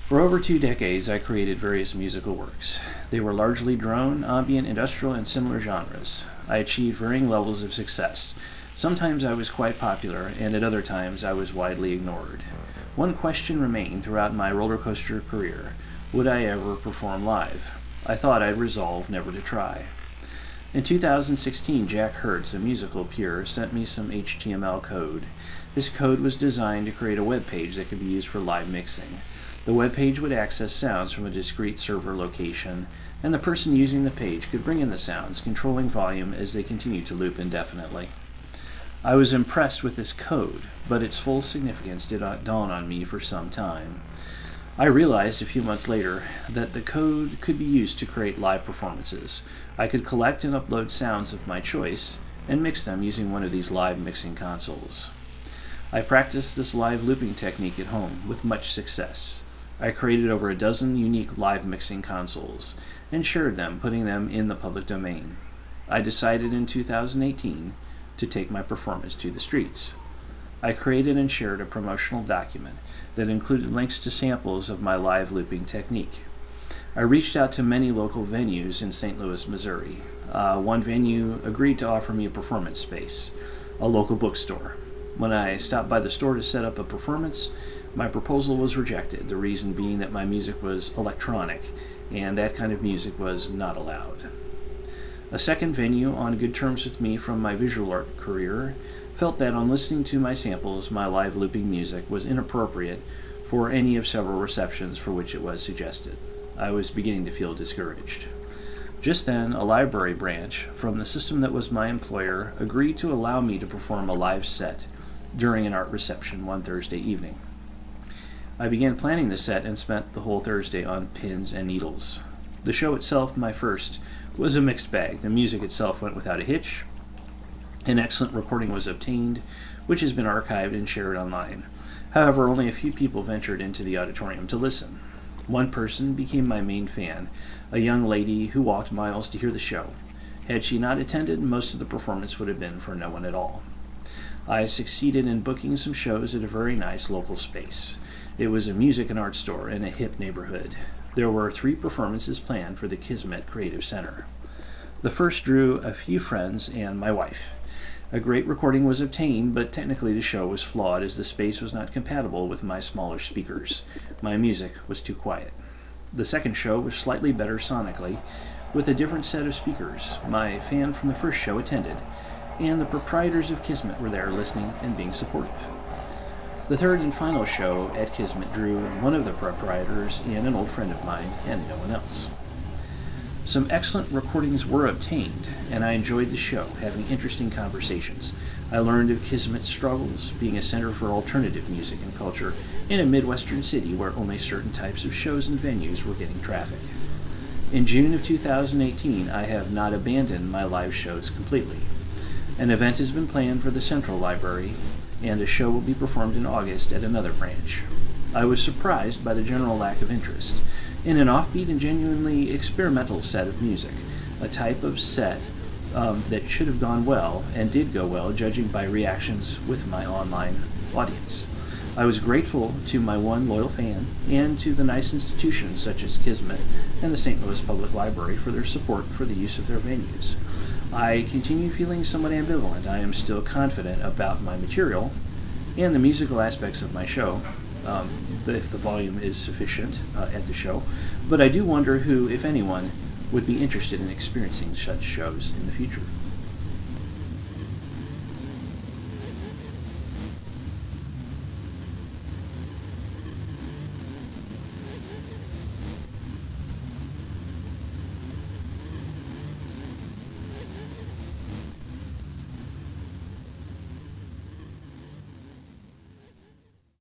For over 2 decades, I created various musical works. They were largely drone, ambient, industrial, and similar genres. I achieved varying levels of success. Sometimes I was quite popular, and at other times I was widely ignored. One question remained throughout my roller coaster career: would I ever perform live? I thought I'd resolved never to try. In 2016, Jack Hertz, a musical peer, sent me some HTML code. This code was designed to create a web page that could be used for live mixing. The web page would access sounds from a discrete server location, and the person using the page could bring in the sounds, controlling volume as they continued to loop indefinitely. I was impressed with this code, but its full significance did not dawn on me for some time. I realized a few months later that the code could be used to create live performances. I could collect and upload sounds of my choice and mix them using one of these live mixing consoles. I practiced this live looping technique at home with much success. I created over a dozen unique live mixing consoles and shared them, putting them in the public domain. I decided in 2018 to take my performance to the streets. I created and shared a promotional document that included links to samples of my live looping technique. I reached out to many local venues in St. Louis, Missouri. One venue agreed to offer me a performance space, a local bookstore. When I stopped by the store to set up a performance, my proposal was rejected, the reason being that my music was electronic, and that kind of music was not allowed. A second venue, on good terms with me from my visual art career, felt that on listening to my samples, my live looping music was inappropriate for any of several receptions for which it was suggested. I was beginning to feel discouraged. Just then, a library branch from the system that was my employer agreed to allow me to perform a live set during an art reception one Thursday evening. I began planning the set and spent the whole Thursday on pins and needles. The show itself, my first, was a mixed bag. The music itself went without a hitch. An excellent recording was obtained, which has been archived and shared online. However, only a few people ventured into the auditorium to listen. One person became my main fan, a young lady who walked miles to hear the show. Had she not attended, most of the performance would have been for no one at all. I succeeded in booking some shows at a very nice local space. It was a music and art store in a hip neighborhood. There were 3 performances planned for the Kismet Creative Center. The first drew a few friends and my wife. A great recording was obtained, but technically the show was flawed as the space was not compatible with my smaller speakers. My music was too quiet. The second show was slightly better sonically, with a different set of speakers. My fan from the first show attended, and the proprietors of Kismet were there listening and being supportive. The third and final show at Kismet drew one of the proprietors and an old friend of mine, and no one else. Some excellent recordings were obtained, and I enjoyed the show, having interesting conversations. I learned of Kismet's struggles, being a center for alternative music and culture in a Midwestern city where only certain types of shows and venues were getting traffic. In June of 2018, I have not abandoned my live shows completely. An event has been planned for the Central Library, and a show will be performed in August at another branch. I was surprised by the general lack of interest in an offbeat and genuinely experimental set of music, a type of set that should have gone well and did go well, judging by reactions with my online audience. I was grateful to my one loyal fan and to the nice institutions such as Kismet and the St. Louis Public Library for their support for the use of their venues. I continue feeling somewhat ambivalent. I am still confident about my material and the musical aspects of my show, if the volume is sufficient at the show, but I do wonder who, if anyone, would be interested in experiencing such shows in the future.